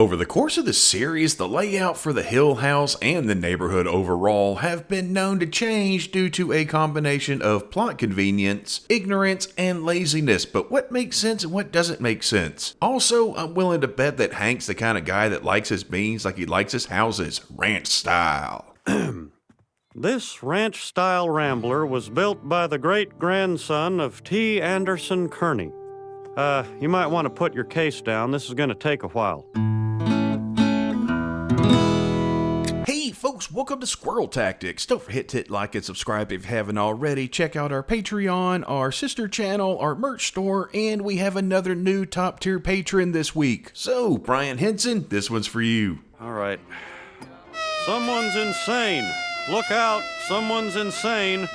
Over the course of the series, the layout for the Hill House and the neighborhood overall have been known to change due to a combination of plot convenience, ignorance, and laziness, but what makes sense and what doesn't make sense. Also, I'm willing to bet that Hank's the kind of guy that likes his beans like he likes his houses, ranch style. This ranch-style rambler was built by the great-grandson of T. Anderson Kearney. You might want to put your case down. This is going to take a while. Hey folks, welcome to Squirrel Tactics. Don't forget to hit like and subscribe if you haven't already. Check out our Patreon, our sister channel, our merch store, and we have another new top tier patron this week. So, Brian Henson, this one's for you. All right. Someone's insane. Look out, someone's insane.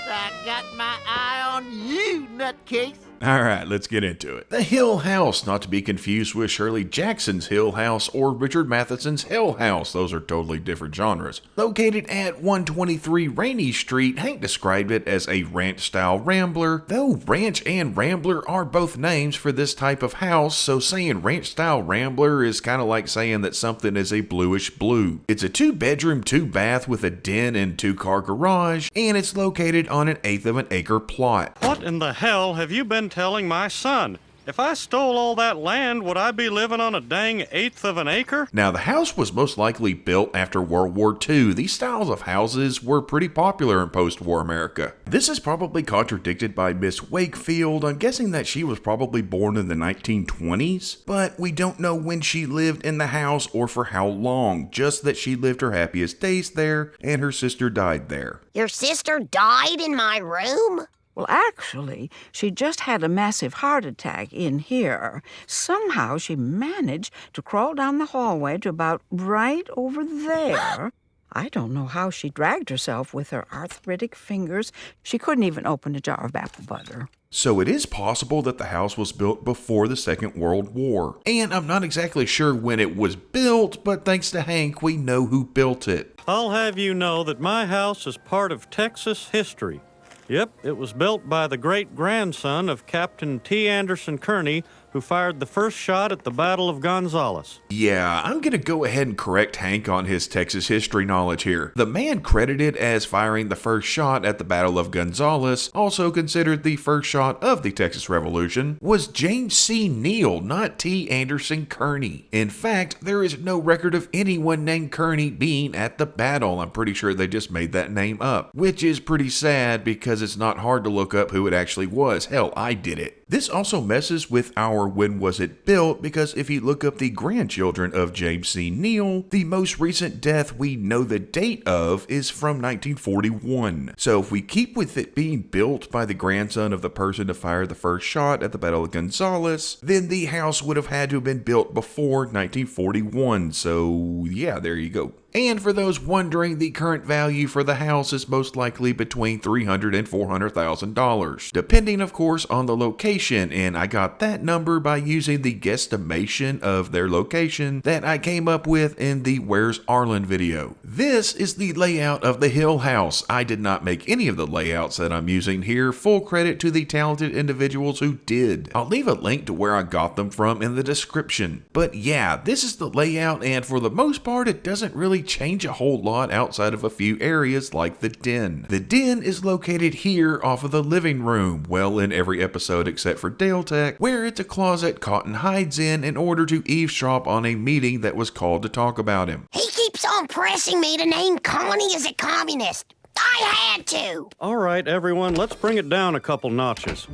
I got my eye on you, nutcase. Alright, let's get into it. The Hill House, not to be confused with Shirley Jackson's Hill House or Richard Matheson's Hell House. Those are totally different genres. Located at 123 Rainey Street, Hank described it as a ranch-style rambler, though ranch and rambler are both names for this type of house, so saying ranch-style rambler is kind of like saying that something is a bluish blue. It's a 2-bedroom, 2-bath with a den and 2-car garage, and it's located on an 1/8 of an acre plot. What in the hell have you been telling my son? If I stole all that land, would I be living on a dang 1/8 of an acre? Now, the house was most likely built after World War II. These styles of houses were pretty popular in post-war America. This is probably contradicted by Miss Wakefield. I'm guessing that she was probably born in the 1920s, but we don't know when she lived in the house or for how long, just that she lived her happiest days there and her sister died there. Your sister died in my room? Well, actually, she just had a massive heart attack in here. Somehow she managed to crawl down the hallway to about right over there. I don't know how she dragged herself with her arthritic fingers. She couldn't even open a jar of apple butter. So it is possible that the house was built before the Second World War. And I'm not exactly sure when it was built, but thanks to Hank, we know who built it. I'll have you know that my house is part of Texas history. Yep, it was built by the great-grandson of Captain T. Anderson Kearney, who fired the first shot at the Battle of Gonzales. Yeah, I'm gonna go ahead and correct Hank on his Texas history knowledge here. The man credited as firing the first shot at the Battle of Gonzales, also considered the first shot of the Texas Revolution, was James C. Neal, not T. Anderson Kearney. In fact, there is no record of anyone named Kearney being at the battle. I'm pretty sure they just made that name up, which is pretty sad because it's not hard to look up who it actually was. Hell, I did it. This also messes with our when was it built, because if you look up the grandchildren of James C. Neal, the most recent death we know the date of is from 1941. So if we keep with it being built by the grandson of the person to fire the first shot at the Battle of Gonzales, then the house would have had to have been built before 1941. So yeah, there you go. And for those wondering, the current value for the house is most likely between $300,000 and $400,000, depending of course on the location, and I got that number by using the guesstimation of their location that I came up with in the Where's Arlen video. This is the layout of the Hill House. I did not make any of the layouts that I'm using here. Full credit to the talented individuals who did. I'll leave a link to where I got them from in the description. But yeah, this is the layout, and for the most part it doesn't really change a whole lot outside of a few areas like the den. The den is located here off of the living room, well in every episode except for Dale Tech, where it's a closet Cotton hides in order to eavesdrop on a meeting that was called to talk about him. He keeps on pressing me to name Connie as a communist. I had to. All right, everyone, let's bring it down a couple notches.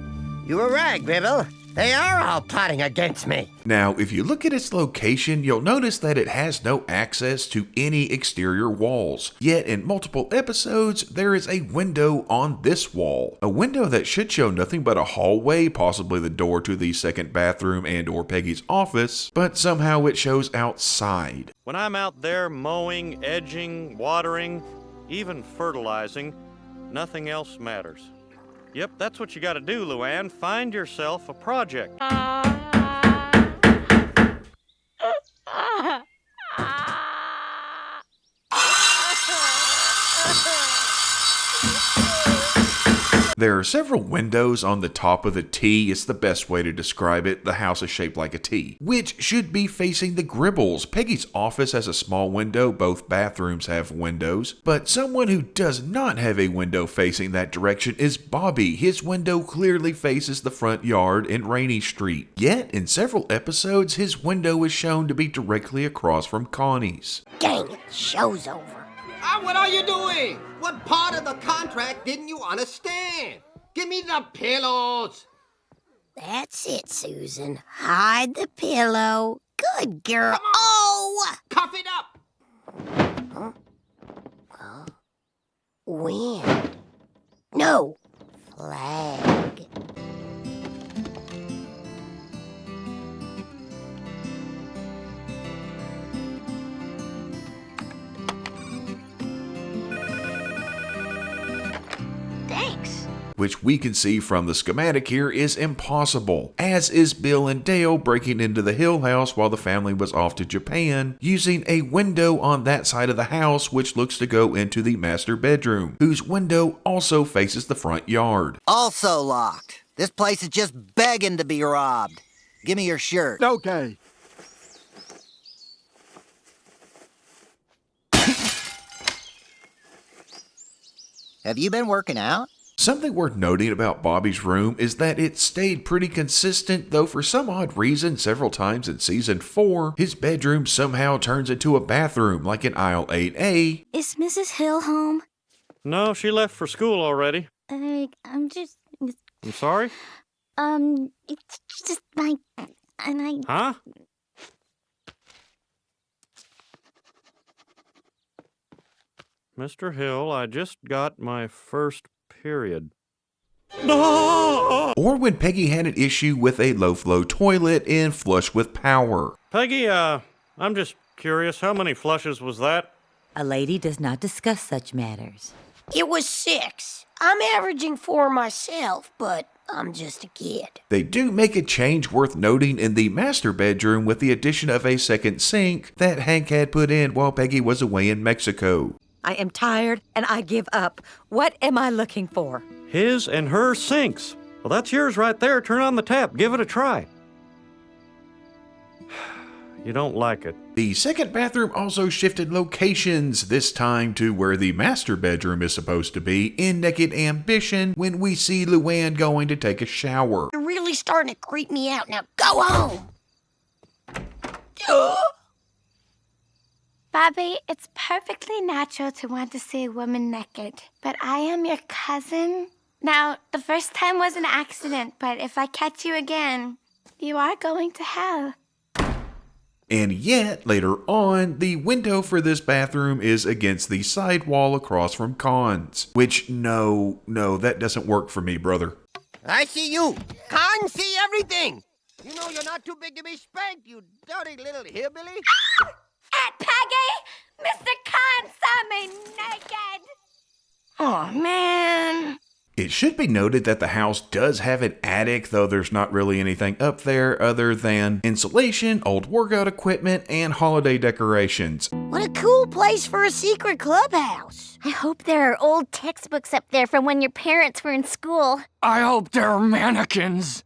You were right, Gribble. They are all plotting against me. Now, if you look at its location, you'll notice that it has no access to any exterior walls. Yet in multiple episodes, there is a window on this wall. A window that should show nothing but a hallway, possibly the door to the second bathroom and or Peggy's office, but somehow it shows outside. When I'm out there mowing, edging, watering, even fertilizing, nothing else matters. Yep, that's what you gotta do, Luann. Find yourself a project. There are several windows on the top of the T. It's the best way to describe it. The house is shaped like a T, which should be facing the Gribbles. Peggy's office has a small window. Both bathrooms have windows. But someone who does not have a window facing that direction is Bobby. His window clearly faces the front yard in Rainey Street. Yet, in several episodes, his window is shown to be directly across from Connie's. Dang it, show's over. What are you doing? What part of the contract didn't you understand? Give me the pillows. That's it, Susan. Hide the pillow. Good girl. Oh! Cuff it up. Wind. No. Flag. Thanks. Which we can see from the schematic here is impossible, as is Bill and Dale breaking into the Hill house while the family was off to Japan, using a window on that side of the house which looks to go into the master bedroom, whose window also faces the front yard. Also locked. This place is just begging to be robbed. Give me your shirt. Okay. Have you been working out? Something worth noting about Bobby's room is that it stayed pretty consistent, though for some odd reason several times in season 4, his bedroom somehow turns into a bathroom, like in aisle 8A. Is Mrs. Hill home? No, she left for school already. I'm just... I'm sorry? It's just my... And I... Huh? Mr. Hill, I just got my first period. Or when Peggy had an issue with a low-flow toilet in Flush with Power. Peggy, I'm just curious, how many flushes was that? A lady does not discuss such matters. It was 6. I'm averaging 4 myself, but I'm just a kid. They do make a change worth noting in the master bedroom with the addition of a second sink that Hank had put in while Peggy was away in Mexico. I am tired and I give up. What am I looking for? His and her sinks. Well, that's yours right there. Turn on the tap. Give it a try. You don't like it. The second bathroom also shifted locations, this time to where the master bedroom is supposed to be in Naked Ambition when we see Luann going to take a shower. You're really starting to creep me out. Now go home. Bobby, it's perfectly natural to want to see a woman naked, but I am your cousin. Now, the first time was an accident, but if I catch you again, you are going to hell. And yet, later on, the window for this bathroom is against the side wall across from Khan's. Which, no, that doesn't work for me, brother. I see you. Can't see everything. You know you're not too big to be spanked, you dirty little hillbilly. Aunt Peggy! Mr. Khan saw me naked! Oh, man. It should be noted that the house does have an attic, though there's not really anything up there other than insulation, old workout equipment, and holiday decorations. What a cool place for a secret clubhouse. I hope there are old textbooks up there from when your parents were in school. I hope there are mannequins.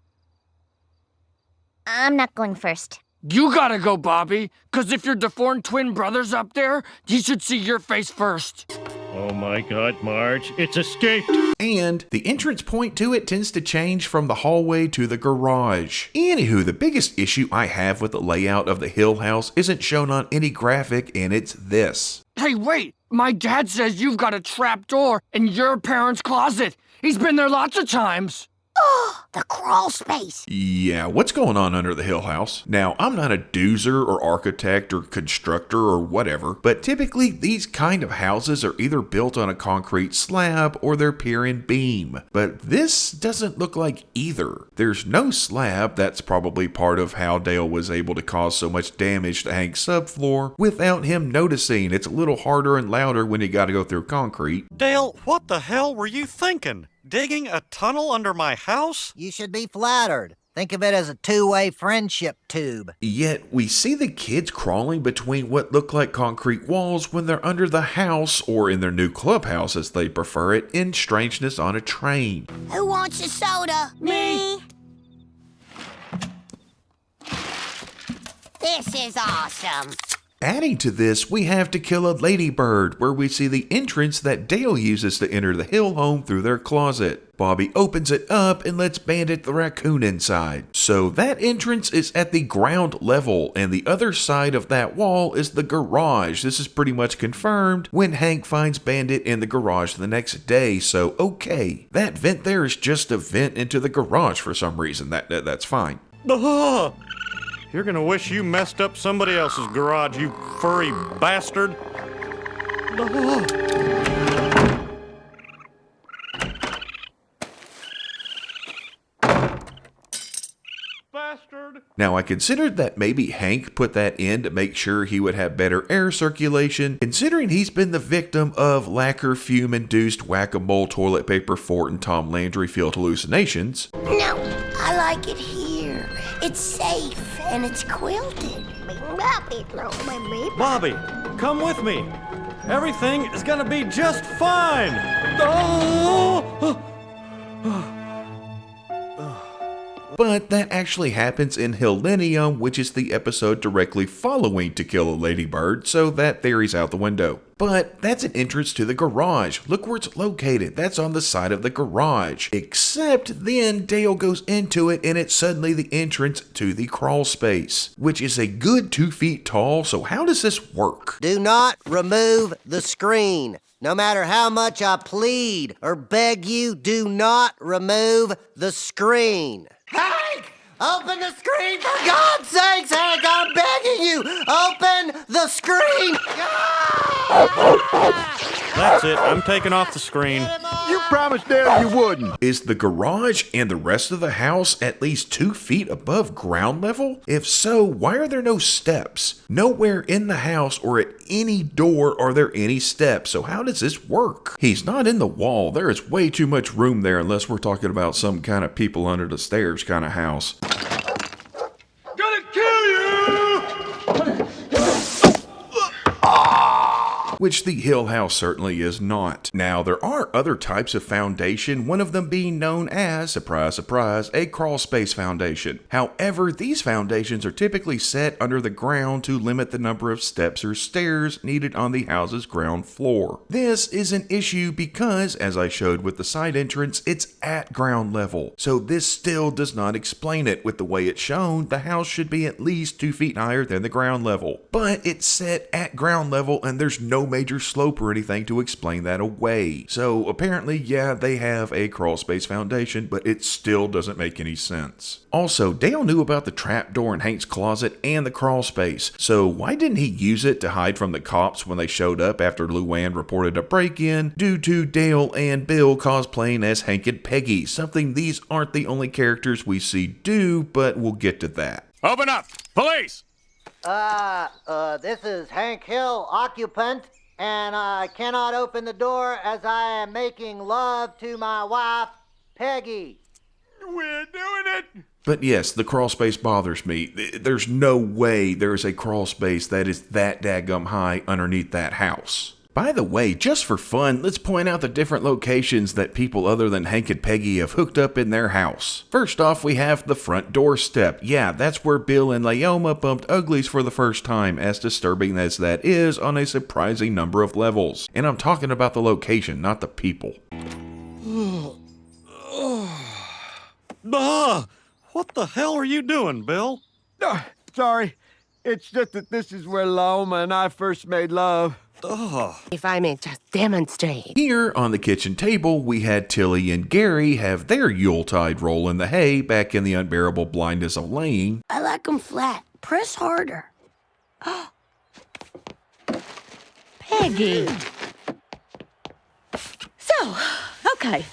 I'm not going first. You gotta go, Bobby, because if your deformed twin brother's up there, he should see your face first. Oh my God, Marge, it's escaped. And the entrance point to it tends to change from the hallway to the garage. Anywho, the biggest issue I have with the layout of the Hill house isn't shown on any graphic, and it's this. Hey, wait! My dad says you've got a trap door in your parents' closet. He's been there lots of times. Oh, the crawl space. Yeah, what's going on under the Hill house? Now, I'm not a doozer or architect or constructor or whatever, but typically these kind of houses are either built on a concrete slab or they're pier and beam. But this doesn't look like either. There's no slab. That's probably part of how Dale was able to cause so much damage to Hank's subfloor without him noticing. It's a little harder and louder when you gotta go through concrete. Dale, what the hell were you thinking? Digging a tunnel under my house? You should be flattered. Think of it as a two-way friendship tube. Yet, we see the kids crawling between what look like concrete walls when they're under the house, or in their new clubhouse as they prefer it, in Strangeness on a Train. Who wants a soda? Me. This is awesome. Adding to this, we have To Kill a Ladybird, where we see the entrance that Dale uses to enter the Hill home through their closet. Bobby opens it up and lets Bandit the raccoon inside. So that entrance is at the ground level, and the other side of that wall is the garage. This is pretty much confirmed when Hank finds Bandit in the garage the next day, so okay. That vent there is just a vent into the garage for some reason. That's fine. You're gonna wish you messed up somebody else's garage, you furry bastard. Bastard. Now, I considered that maybe Hank put that in to make sure he would have better air circulation, considering he's been the victim of lacquer fume-induced whack-a-mole toilet paper fort and Tom Landry field hallucinations. No, I like it here. It's safe and it's quilted. Bobby, come with me. Everything is gonna be just fine. Oh! But that actually happens in Hillenium, which is the episode directly following To Kill a Ladybird, so that theory's out the window. But that's an entrance to the garage. Look where it's located. That's on the side of the garage. Except then Dale goes into it and it's suddenly the entrance to the crawl space, which is a good 2 feet tall, so how does this work? Do not remove the screen. No matter how much I plead or beg you, do not remove the screen. Hank! Open the screen, for God's sakes, Hank! I'm begging you! Open the screen! That's it. I'm taking off the screen. You promised Dale you wouldn't. Is the garage and the rest of the house at least 2 feet above ground level? If so, why are there no steps? Nowhere in the house or at any door are there any steps, so how does this work? He's not in the wall. There is way too much room there unless we're talking about some kind of people under the stairs kind of house. Gonna kill you! Which the Hill House certainly is not. Now, there are other types of foundation, one of them being known as, surprise, surprise, a crawl space foundation. However, these foundations are typically set under the ground to limit the number of steps or stairs needed on the house's ground floor. This is an issue because, as I showed with the side entrance, it's at ground level. So this still does not explain it. With the way it's shown, the house should be at least 2 feet higher than the ground level. But it's set at ground level and there's no major slope or anything to explain that away. So apparently, yeah, they have a crawl space foundation, but it still doesn't make any sense. Also, Dale knew about the trapdoor in Hank's closet and the crawl space, so why didn't he use it to hide from the cops when they showed up after Luann reported a break-in due to Dale and Bill cosplaying as Hank and Peggy, something these aren't the only characters we see do, but we'll get to that. Open up! Police! This is Hank Hill, occupant, and I cannot open the door as I am making love to my wife, Peggy. We're doing it! But yes, the crawl space bothers me. There's no way there is a crawl space that is that daggum high underneath that house. By the way, just for fun, let's point out the different locations that people other than Hank and Peggy have hooked up in their house. First off, we have the front doorstep. Yeah, that's where Bill and Leoma bumped uglies for the first time, as disturbing as that is on a surprising number of levels. And I'm talking about the location, not the people. What the hell are you doing, Bill? Sorry. It's just that this is where Leoma and I first made love. If I may just demonstrate. Here on the kitchen table, we had Tilly and Gary have their Yuletide roll in the hay back in the unbearable blindness of laying. I like them flat. Press harder. Peggy. So, okay.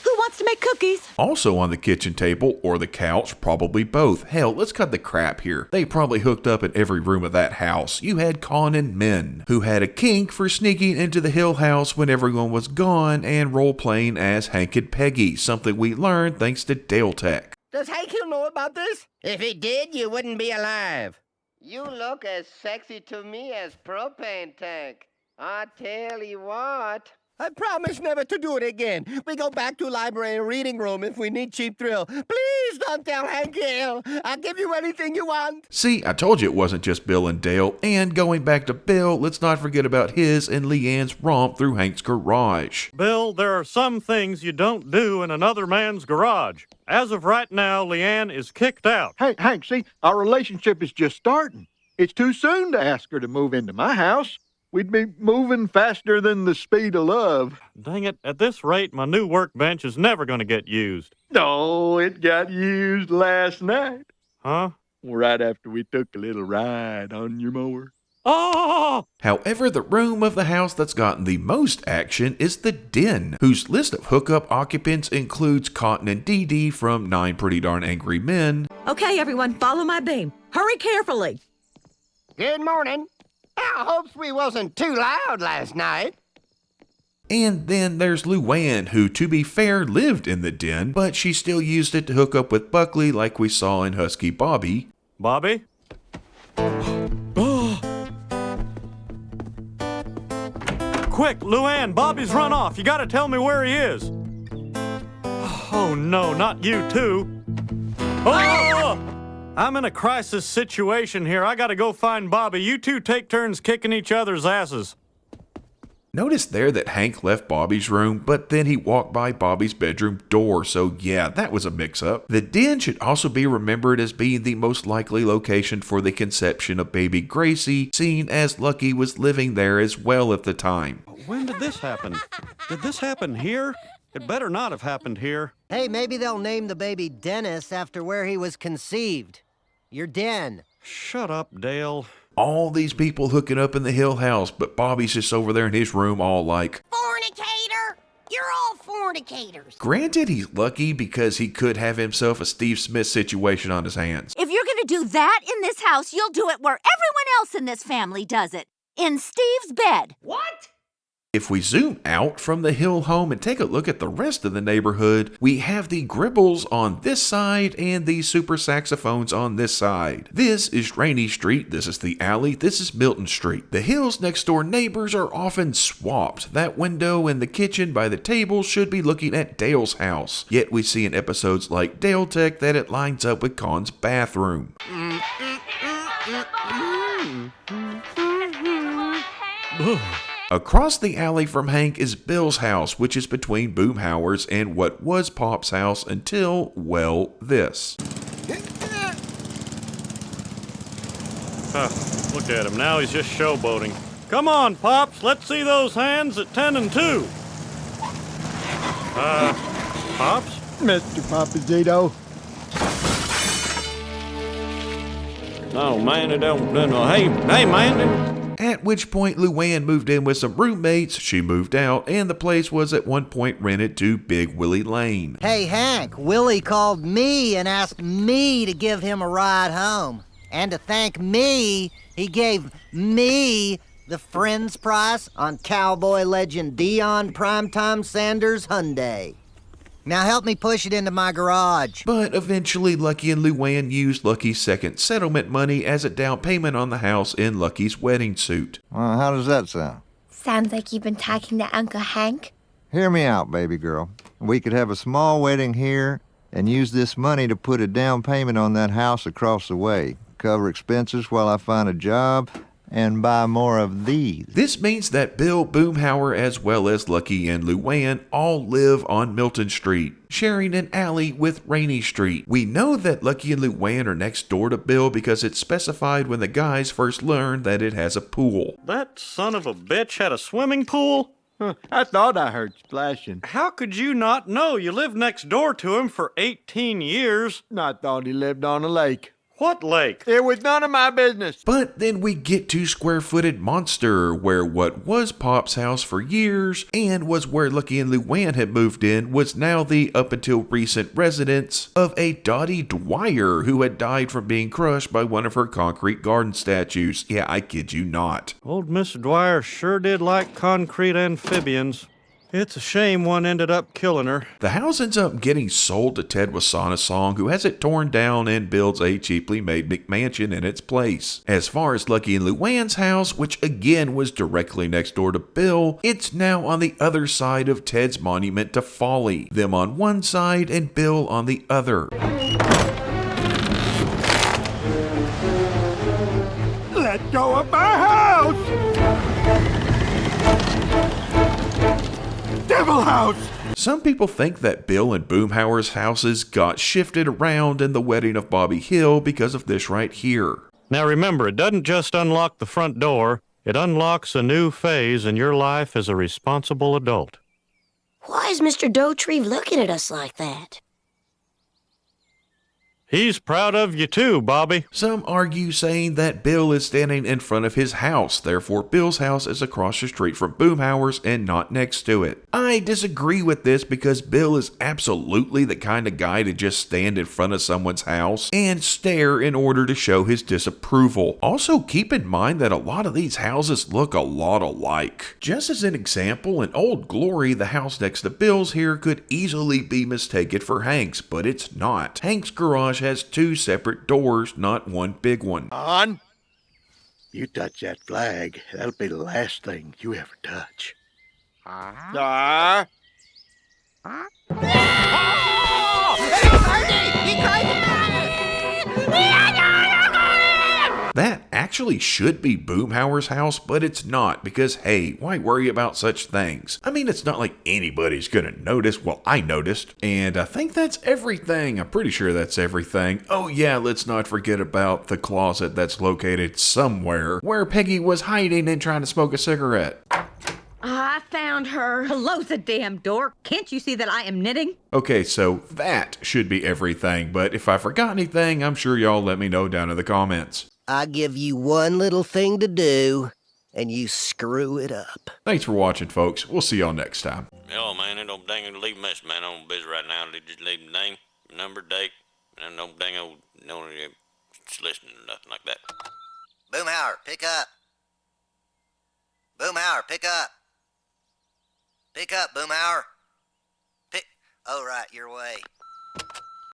Who wants to make cookies? Also on the kitchen table, or the couch, probably both. Hell, let's cut the crap here. They probably hooked up in every room of that house. You had Con and Min, who had a kink for sneaking into the Hill house when everyone was gone and role-playing as Hank and Peggy, something we learned thanks to Dale Tech. Does Hank Hill know about this? If he did, you wouldn't be alive. You look as sexy to me as propane tank. I tell you what. I promise never to do it again. We go back to library and reading room if we need cheap thrill. Please don't tell Hank Hill. I'll give you anything you want. See, I told you it wasn't just Bill and Dale, and going back to Bill, let's not forget about his and Leanne's romp through Hank's garage. Bill, there are some things you don't do in another man's garage. As of right now, Leanne is kicked out. Hey, Hank, see, our relationship is just starting. It's too soon to ask her to move into my house. We'd be moving faster than the speed of love. Dang it, at this rate, my new workbench is never going to get used. No, it got used last night. Huh? Right after we took a little ride on your mower. Oh! However, the room of the house that's gotten the most action is the den, whose list of hookup occupants includes Cotton and Dee Dee from 9 Pretty Darn Angry Men. Okay, everyone, follow my beam. Hurry carefully. Good morning. I hopes we wasn't too loud last night. And then there's Luann, who, to be fair, lived in the den, but she still used it to hook up with Buckley like we saw in Husky Bobby. Bobby? Quick, Luann, Bobby's run off. You gotta tell me where he is. Oh no, not you too. Oh! I'm in a crisis situation here. I gotta go find Bobby. You two take turns kicking each other's asses. Notice there that Hank left Bobby's room, but then he walked by Bobby's bedroom door, so yeah, that was a mix-up. The den should also be remembered as being the most likely location for the conception of baby Gracie, seeing as Lucky was living there as well at the time. When did this happen? Did this happen here? It better not have happened here. Hey, maybe they'll name the baby Dennis after where he was conceived. Your den. Shut up, Dale. All these people hooking up in the Hill house, but Bobby's just over there in his room all like, Fornicator! You're all fornicators. Granted, he's lucky because he could have himself a Steve Smith situation on his hands. If you're going to do that in this house, you'll do it where everyone else in this family does it. In Steve's bed. What? If we zoom out from the Hill home and take a look at the rest of the neighborhood, we have the Gribbles on this side and the super saxophones on this side. This is Rainey Street, this is the alley, this is Milton Street. The Hill's next door neighbors are often swapped. That window in the kitchen by the table should be looking at Dale's house. Yet we see in episodes like Dale Tech that it lines up with Con's bathroom. Across the alley from Hank is Bill's house, which is between Boomhauer's and what was Pop's house until, well, this. Look at him. Now he's just showboating. Come on, Pops. Let's see those hands at 10 and 2. Pops? Mr. Papazito. No, man, it don't. No. Hey, man. At which point Luann moved in with some roommates, she moved out, and the place was at one point rented to Big Willie Lane. Hey, Hank, Willie called me and asked me to give him a ride home. And to thank me, he gave me the friend's price on cowboy legend Dion Primetime Sanders Hyundai. Now help me push it into my garage. But eventually Lucky and Luann used Lucky's second settlement money as a down payment on the house in Lucky's wedding suit. Well, how does that sound? Sounds like you've been talking to Uncle Hank. Hear me out, baby girl. We could have a small wedding here and use this money to put a down payment on that house across the way. Cover expenses while I find a job and buy more of these. This means that Bill Boomhauer as well as Lucky and Luann all live on Milton Street, sharing an alley with Rainey Street. We know that Lucky and Luann are next door to Bill because it's specified when the guys first learned that it has a pool. That son of a bitch had a swimming pool? I thought I heard splashing. How could you not know? You lived next door to him for 18 years. I thought he lived on a lake. What lake? It was none of my business. But then we get to Square-Footed Monster, where what was Pop's house for years and was where Lucky and Luann had moved in was now the up until recent residence of a Dottie Dwyer who had died from being crushed by one of her concrete garden statues. Yeah, I kid you not. Old Miss Dwyer sure did like concrete amphibians. It's a shame one ended up killing her. The house ends up getting sold to Ted Wasana-song, who has it torn down and builds a cheaply made McMansion in its place. As far as Lucky and Luann's house, which again was directly next door to Bill, it's now on the other side of Ted's monument to folly. Them on one side and Bill on the other. Let go of my house! Devil house! Some people think that Bill and Boomhauer's houses got shifted around in the wedding of Bobby Hill because of this right here. Now remember, it doesn't just unlock the front door, it unlocks a new phase in your life as a responsible adult. Why is Mr. Dotrieve looking at us like that? He's proud of you too, Bobby. Some argue saying that Bill is standing in front of his house, therefore Bill's house is across the street from Boomhauer's and not next to it. I disagree with this because Bill is absolutely the kind of guy to just stand in front of someone's house and stare in order to show his disapproval. Also, keep in mind that a lot of these houses look a lot alike. Just as an example, in Old Glory, the house next to Bill's here could easily be mistaken for Hank's, but it's not. Hank's garage has two separate doors, not one big one. On. You touch that flag, that'll be the last thing you ever touch. That actually should be Boomhauer's house, but it's not because, hey, why worry about such things? I mean, it's not like anybody's gonna notice. Well, I noticed, and I think that's everything. I'm pretty sure that's everything. Oh yeah, let's not forget about the closet that's located somewhere where Peggy was hiding and trying to smoke a cigarette. I found her. Close the damn door. Can't you see that I am knitting? Okay, so that should be everything, but if I forgot anything, I'm sure y'all let me know down in the comments. I give you one little thing to do, and you screw it up. Thanks for watching, folks. We'll see y'all next time. Oh, man, it don't dang leave a message, man. I'm busy right now. They just leave name, number, date, and no dang old, no listening or nothing like that. Boomhauer, pick up. Boomhauer, pick up. Pick up, Boomhauer. Oh, right, your way.